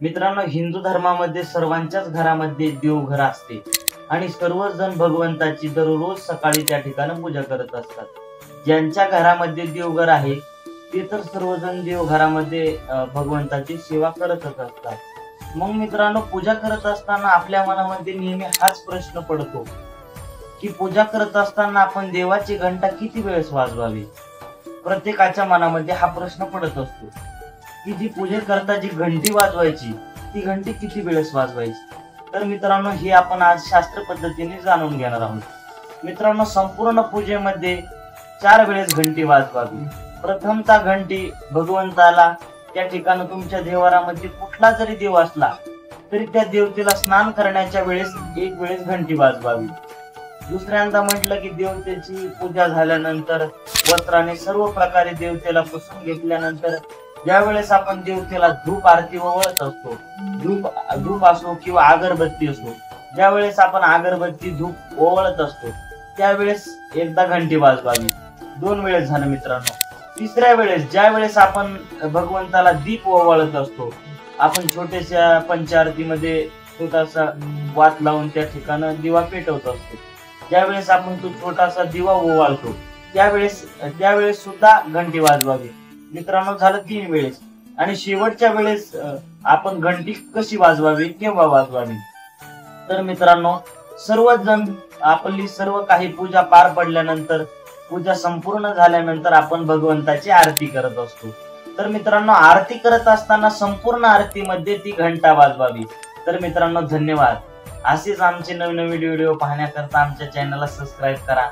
मित्रांनो, हिंदू धर्मामध्ये सर्वांच्याच घरामध्ये देवघर असते आणि सर्वजण भगवंताची दररोज सकाळी त्या ठिकाणी पूजा करत असतात। ज्यांच्या घरामध्ये देवघर आहे ते तर सर्वजण देवघरामध्ये भगवंताची सेवा करतच असतात। मग मित्रांनो, पूजा करत असताना आपल्या मनामध्ये नेहमी हाच प्रश्न पडतो की पूजा करत असताना आपण देवाची घंटा किती वेळेस वाजवावी। प्रत्येकाच्या मनामध्ये हा प्रश्न पडत असतो की जी पूजेकरता जी घंटी वाजवायची ती घंटी किती वेळेस वाजवायची। तर मित्रांनो, हे आपण आज शास्त्र पद्धतीने जाणून घेणार आहोत। मित्रांनो, संपूर्ण पूजेमध्ये 4 वेळेस घंटी वाजवावी। प्रथमता घंटी भगवंताला त्या ठिकाणी तुमच्या देवारामध्ये कुठला जरी देव असला तरी त्या देवतेला स्नान करण्याच्या वेळेस 1 वेळेस घंटी वाजवावी। दुसऱ्यांदा म्हटलं की देवतेची पूजा झाल्यानंतर वस्त्राने सर्व प्रकारे देवतेला पुसून घेतल्यानंतर ज्यावेळेस आपण देवतेला धूप आरती ओवाळत असतो, धूप असो किंवा अगरबत्ती असो, ज्यावेळेस आपण अगरबत्ती धूप ओवाळत असतो त्यावेळेस एकदा घंटी वाजवावी। 2 वेळेस झालं मित्रांनो। तिसऱ्या वेळेस ज्या वेळेस आपण भगवंताला दीप ओवाळत असतो, आपण छोट्याशा पंचारतीमध्ये छोटासा वात लावून त्या ठिकाणी दिवा पेटवत असतो, ज्यावेळेस आपण तो छोटासा दिवा ओवाळतो त्यावेळेस सुद्धा घंटी वाजवावी। मित्रांनो, झालं 3 वेळेस। आणि शेवटच्या वेळेस आपण घंटी कशी वाजवावी, केव्हा वाजवावी? तर मित्रांनो, सर्वजण आपली सर्व काही पूजा पार पडल्यानंतर, पूजा संपूर्ण झाल्यानंतर आपण भगवंताची आरती करत असतो। तर मित्रांनो, आरती करत असताना संपूर्ण आरतीमध्ये ती घंटा वाजवावी। तर मित्रांनो, धन्यवाद। असेच आमचे नवनवीन व्हिडिओ पाहण्याकरता आमच्या चॅनलला सबस्क्राईब करा।